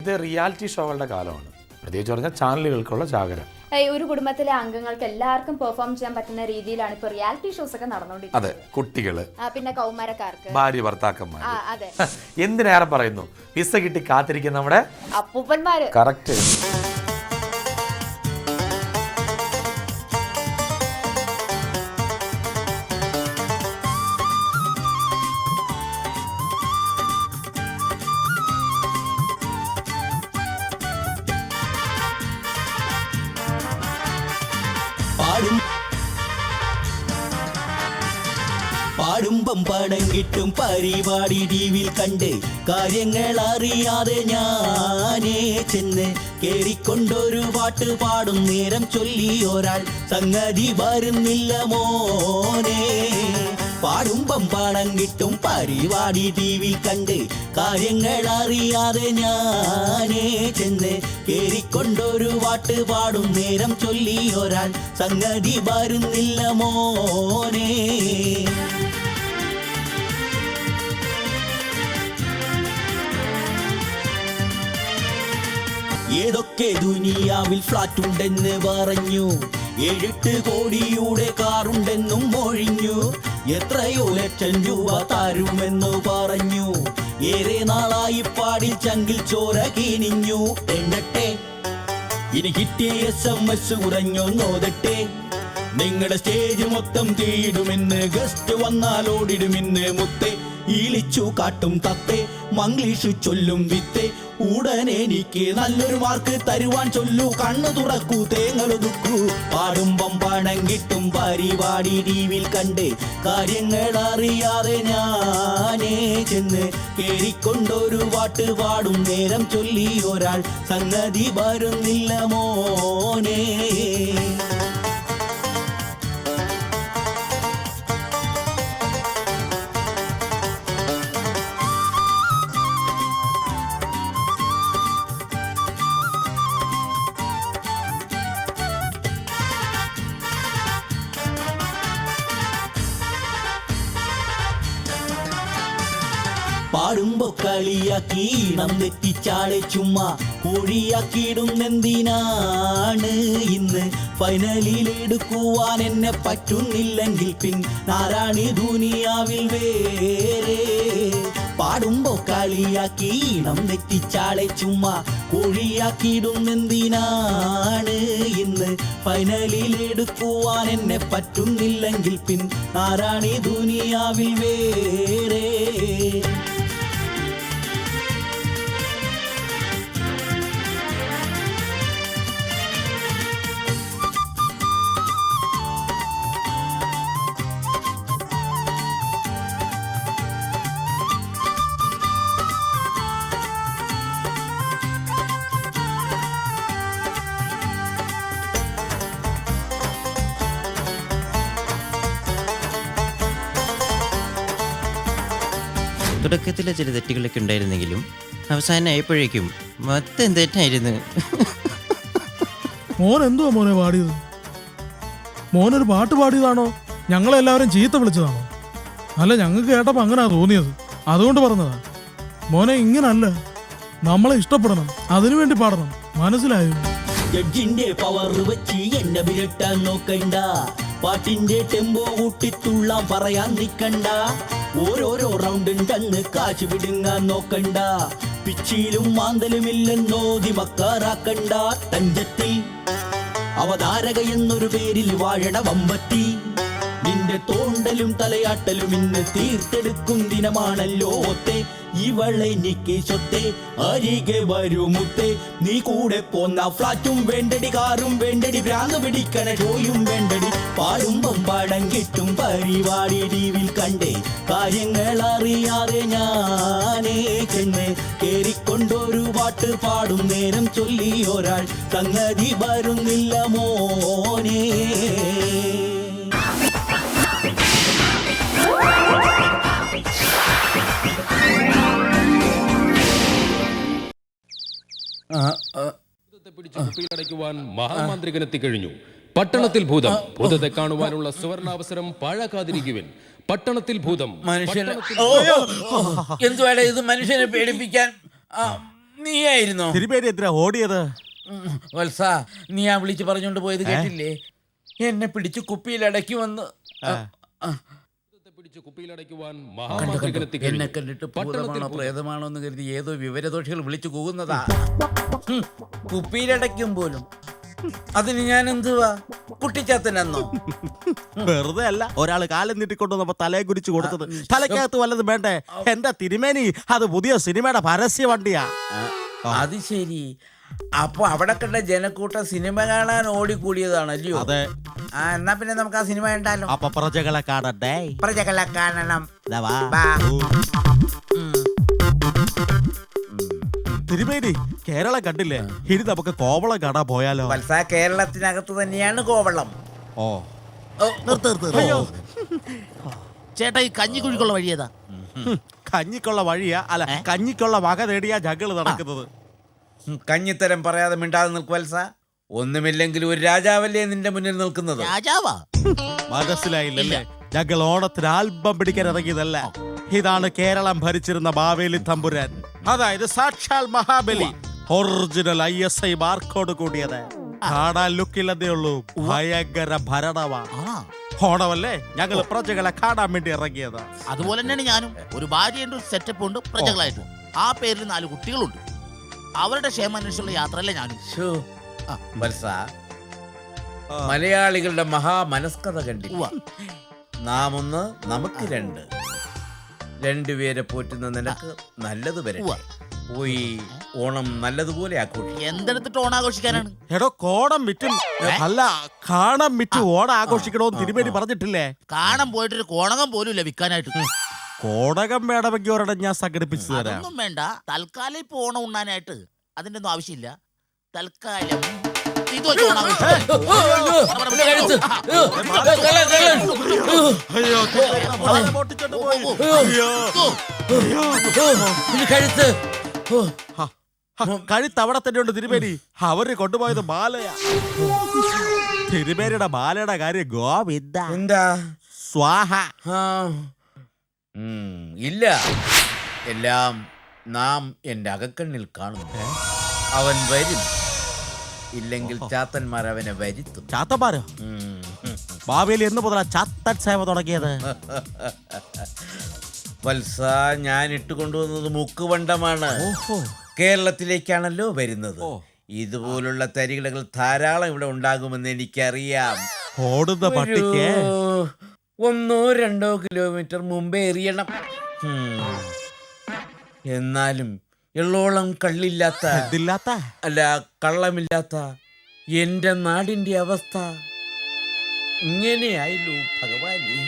ഇത് റിയാലിറ്റി ഷോകളുടെ കാലമാണ്, പ്രത്യേകിച്ച് പറഞ്ഞാൽ ചാനലുകൾക്കുള്ള ജാഗരം. ഒരു കുടുംബത്തിലെ അംഗങ്ങൾക്ക് എല്ലാവർക്കും പെർഫോം ചെയ്യാൻ പറ്റുന്ന രീതിയിലാണ് ഇപ്പൊ റിയാലിറ്റി ഷോസ് ഒക്കെ നടന്നുകൊണ്ടിരിക്കുന്നത്. അതെ, കുട്ടികള്, പിന്നെ കൗമാരക്കാർക്ക്, ഭാര്യ ഭർത്താക്കന്മാർ, അതെ, എന്തിനേറെ പറയുന്നു, വിസ കിട്ടി കാത്തിരിക്കുന്ന നമ്മുടെ അപ്പൂപ്പന്മാര്. കറക്റ്റ്. പാടുമ്പം പടം കിട്ടും പരിപാടി ടിവിയിൽ കണ്ട് കാര്യങ്ങൾ അറിയാതെ ഞാനേ ചെന്ന് കേറിക്കൊണ്ടൊരു പാട്ട് പാടും നേരം ചൊല്ലി ഒരാൾ സംഗതി വരുന്നില്ല മോനെ. പാടുമ്പം പണം കിട്ടും പരിപാടി ടിവിയിൽ കണ്ട് കാര്യങ്ങൾ അറിയാതെ ഞാനേ ചെന്ന് കേറിക്കൊണ്ടൊരു പാട്ട് പാടും നേരം ചൊല്ലി ഒരാൾ സംഗതി വരുന്നില്ല മോനെ. ഏതൊക്കെ ദുനിയാവിൽ ഫ്ലാറ്റ് ഉണ്ടെന്ന് പറഞ്ഞു, 7 കോടിയുടെ കാറുണ്ടെന്നും മൊഴിഞ്ഞു, എത്രയോ ലക്ഷം രൂപ തരുമെന്നു പറഞ്ഞു, ഏറെ നാളായി പാടി ചങ്കിൽ ചോര കിനിഞ്ഞു. എണ്ണട്ടെ ഇനി കിട്ടിയ SMS കുറഞ്ഞോ നോതട്ടെ, നിങ്ങളുടെ സ്റ്റേജ് മൊത്തം തീയിടുമെന്ന്, ഗസ്റ്റ് വന്നാൽ ഓടിടുമെന്ന് മുത്തേ. ഈളിച്ചു കാട്ടും തത്തേ, മംഗ്ലീഷ് ചൊല്ലും വിത്തേ, ഉടനെ എനിക്ക് നല്ലൊരു മാർക്ക് തരുവാൻ ചൊല്ലു, കണ്ണു തുറക്കൂ തേങ്ങളൊതുക്കൂ. പാടുമ്പം പണം കിട്ടും പരിപാടി ടിവിയിൽ കണ്ട് കാര്യങ്ങൾ അറിയാതെ ഞാനേ ചെന്ന് കേറിക്കൊണ്ടൊരു പാട്ട് പാടും നേരം ചൊല്ലി ഒരാൾ സംഗതി വരുന്നില്ല മോനെ. പാടുമ്പോ കളിയാക്കി ഇണം തെറ്റിച്ചാളെ ചുമ്മാ കോഴിയാക്കിയിടുന്നെന്തിനാണ്, ഇന്ന് ഫൈനലിൽ എടുക്കുവാൻ എന്നെ പറ്റുന്നില്ലെങ്കിൽ പിന്നാരാണി ദുനിയാവിൽ വേറെ. പാടുമ്പോ കളിയാക്കി ഇണം തെറ്റിച്ചാളെ ചുമ്മാ കോഴിയാക്കിയിടുന്നെന്തിനാണ്, ഇന്ന് ഫൈനലിൽ എടുക്കുവാൻ എന്നെ പറ്റുന്നില്ലെങ്കിൽ പിന്നാരാണി ദുനിയാവിൽ വേറെ. തുടക്കത്തിലെ ചില തെറ്റുകളൊക്കെ ഉണ്ടായിരുന്നെങ്കിലും അവസാനമായപ്പോഴേക്കും മൊത്തം തെറ്റായിരുന്നു. മോൻ എന്തുവാ മോനെ പാടിയത്? മോനൊരു പാട്ട് പാടിയതാണോ ഞങ്ങളെല്ലാവരും ചീത്ത വിളിച്ചതാണോ? അല്ല, ഞങ്ങൾക്ക് കേട്ടപ്പോൾ അങ്ങനെയാ തോന്നിയത്, അതുകൊണ്ട് പറഞ്ഞതാ. മോനെ ഇങ്ങനല്ല, നമ്മളെ ഇഷ്ടപ്പെടണം, അതിനുവേണ്ടി പാടണം, മനസ്സിലായോ? ജഡ്ജിന്റെ പവർ വെച്ച് എന്നെ വിരട്ടാൻ നോക്കണ്ട, പാട്ടിന്റെ ടെമ്പോ കൂട്ടിത്തുള്ളാൻ പറയാൻ നിൽക്കണ്ട, ഓരോരോ റൗണ്ടുണ്ടെന്ന് കാശ് വിടുങ്ങാൻ നോക്കണ്ട, പിച്ചിലും മാന്തലുമില്ലെന്നോതി മക്കാറാക്കണ്ട. തഞ്ചത്തിൽ അവതാരക എന്നൊരു പേരിൽ വാഴണ വമ്പത്തി, നിന്റെ തോണ്ടലും തലയാട്ടലും ഇന്ന് തീർത്തെടുക്കും ദിനമാണല്ലോ ഒത്തേ. ഇവളെനിക്ക് സ്വത്തേ, അരികെ വരുമുത്തേ, നീ കൂടെ പോന്ന ഫ്ലാറ്റും വേണ്ടടി, കാറും വേണ്ടടി, ഭ്രാന്ത് പിടിക്കണ ഷോയും വേണ്ടടി. പാടുമ്പം പണം കിട്ടും പരിപാടി ടിവിയിൽ കണ്ടേ കാര്യങ്ങൾ അറിയാതെ ഞാനേ ചെന്ന് കേറിക്കൊണ്ടൊരു പാട്ട് പാടും നേരം ചൊല്ലി ഒരാൾ സംഗതി വരുന്നില്ല മോനെ. പിടിച്ച് കുപ്പിയിലടയ്ക്കുവാൻ മഹാമാന്ത്രികനെത്തിക്കഴിഞ്ഞു. പട്ടണത്തിൽ ഭൂതം, ഭൂതത്തെ കാണുവാനുള്ള സുവർണാവസരം പാഴാക്കാതിരിക്കുവിൻ. പട്ടണത്തിൽ ഭൂതം. മനുഷ്യനെ എന്തുവേണ്ട ഇത് മനുഷ്യനെ പേടിപ്പിക്കാൻ നീയായിരുന്നോ? തിരുമേനി എന്തിനാ ഓടിയത്? വത്സ, നീ ആ വിളിച്ച് പറഞ്ഞോണ്ട് പോയത് കേട്ടില്ലേ? എന്നെ പിടിച്ച് കുപ്പിയിലടക്കി വന്ന് പിടിച്ച് കുപ്പിയിലടയ്ക്കുവാൻ എന്നെ മഹാമാന്ത്രികനെത്തിക്കഴിഞ്ഞു. കണ്ടിട്ട് ഭൂതമാണോ പ്രേതമാണോ എന്ന് കരുതി ഏതോ വിവരദോഷികൾ വിളിച്ചു കൂകുന്നതാ. കുപ്പിയിലടയ്ക്കും പോലും. അതിന് ഞാൻ എന്തുവാ കുട്ടിച്ചാത്തനെന്നോ? വെറുതെ അല്ല ഒരാള് കാലം നീട്ടിക്കൊണ്ടുവന്നപ്പോ തലയെ കുരിച്ചു കൊടുത്തത്. തലക്കകത്ത് വല്ലതും വേണ്ടേ? എന്റെ തിരുമേനി, അത് പുതിയ സിനിമയുടെ പരസ്യ വണ്ടിയാ. അത് ശരി. അപ്പൊ അവിടെ കണ്ട ജനക്കൂട്ടം സിനിമ കാണാൻ ഓടിക്കൂടിയതാണല്ലോ. അതെ. എന്നാ പിന്നെ നമുക്ക് ആ സിനിമ കണ്ടാലോ? അപ്പൊ പ്രജകളെ കാണണ്ടേ? പ്രജകളെ കാണണം. ദാ വാ. ബാ. തിരുമേനി, കേരളം കണ്ടില്ലേ? ഇനി നമുക്ക് കോവളം കാണാൻ പോയാലോ? വത്സ, കേരളത്തിനകത്ത് തന്നെയാണ് കോവളം. ഓ, അയ്യോ. ചേട്ടാ, ഈ കഞ്ഞിക്കുഴിക്കുള്ള വഴിയേതാ? കഞ്ഞിക്കുള്ള വഴിയാ? അല്ല, കഞ്ഞിക്കുള്ള വക തേടിയാ ജഗള് നടക്കുന്നത്. കഞ്ഞിത്തരം പറയാതെ മിണ്ടാതെ നിൽക്ക് വത്സ. ഒന്നുമില്ലെങ്കിൽ ഒരു രാജാവല്ലേ നിന്റെ മുന്നിൽ നിൽക്കുന്നത്. രാജാവാ? മനസ്സിലായില്ലല്ലേ? ഞങ്ങൾ ഓണത്തിന് ആൽബം പിടിക്കാൻ ഇറങ്ങിയതല്ല. ഇതാണ് കേരളം ഭരിച്ചിരുന്ന മാവേലി തമ്പുരാൻ, അതായത് സാക്ഷാൽ മഹാബലി. ഒറിജിനൽ ISI മാർക്കോട് കൂടിയത്. കാണാൻ ലുക്കില്ലെന്നേ ഉള്ളൂ, ഭയങ്കര ഭരണമാ. ഓണമല്ലേ, ഞങ്ങൾ പ്രജകളെ കാണാൻ വേണ്ടി ഇറങ്ങിയത്. അതുപോലെ തന്നെയാണ് ഞാനും. ഒരു ഭാര്യയുണ്ട്, ഒരു സെറ്റപ്പ് ഉണ്ട്, പ്രജകളായിട്ട്. ആ പേരിൽ 4 കുട്ടികളുണ്ട്. അവരുടെ ക്ഷേമാന്വേഷണമുള്ള യാത്രയല്ലേ ഞാനും. വത്സ, മലയാളികളുടെ മഹാമനസ്കത കണ്ടില്ല. നാം 1, നമുക്ക് 2. 2 പേരെ പോറ്റുന്ന നിനക്ക് നല്ലത് വരട്ടെ. പോയി ഓണം നല്ലതുപോലെ ആഘോഷിക്കും. എന്തെടുത്തിട്ട് ഓണാഘോഷിക്കാനാണ്? എടോ, കോണം വിറ്റും അല്ല, കാണം വിറ്റ് ഓണം ആഘോഷിക്കണോന്ന് തിരുമേനി പറഞ്ഞിട്ടില്ലേ? കാണാൻ പോയിട്ടൊരു കോണകം പോലും ഇല്ല വിൽക്കാനായിട്ട്. കോടകം വേണമെങ്കിൽ ഒരെണ്ണം ഞാൻ സംഘടിപ്പിച്ചു തരാം. അതൊന്നും വേണ്ട. തൽക്കാലം ഇപ്പൊ ഓണം ഉണ്ണാനായിട്ട് അതിന്റെ ഒന്നും ആവശ്യമില്ല. തൽക്കാലം ഇത് വെച്ച് ഓണാഘോഷിക്കാം. കഴുത്ത് അവിടെ തന്നെ ഉണ്ട് തിരുമേനി. അവര് കൊണ്ടുപോയത് മാലയാ. തിരുമേനിയുടെ മാലയുടെ കാര്യം ഗോവിന്ദ. എന്താ? സ്വാഹ. ഇല്ല, എല്ലാം നാം എന്റെ അകക്കണ്ണിൽ കാണുന്നു. അവൻ വരും, ഇല്ലെങ്കിൽ ചാത്തന്മാർ അവനെ വരുത്തും. ചാത്തന്മാരോ? മാവേലി എന്ന് മുതലാ ചാത്തൻ സേവ തുടങ്ങിയത്? വത്സ, ഞാൻ ഇട്ടുകൊണ്ടുവന്നത് മുക്കുവണ്ടമാണ്. കേരളത്തിലേക്കാണല്ലോ വരുന്നത്. ഇതുപോലുള്ള തരികിടകൾ ധാരാളം ഇവിടെ ഉണ്ടാകുമെന്ന് എനിക്കറിയാം. ഓടുന്ന പട്ടിക്ക് 1-2 കിലോമീറ്റർ മുമ്പേ എറിയണം. എന്നാലും എള്ളോളം കള്ളില്ലാത്ത, അല്ല കള്ളമില്ലാത്ത എന്റെ നാടിന്റെ അവസ്ഥ ഇങ്ങനെയായല്ലോ ഭഗവാനേ.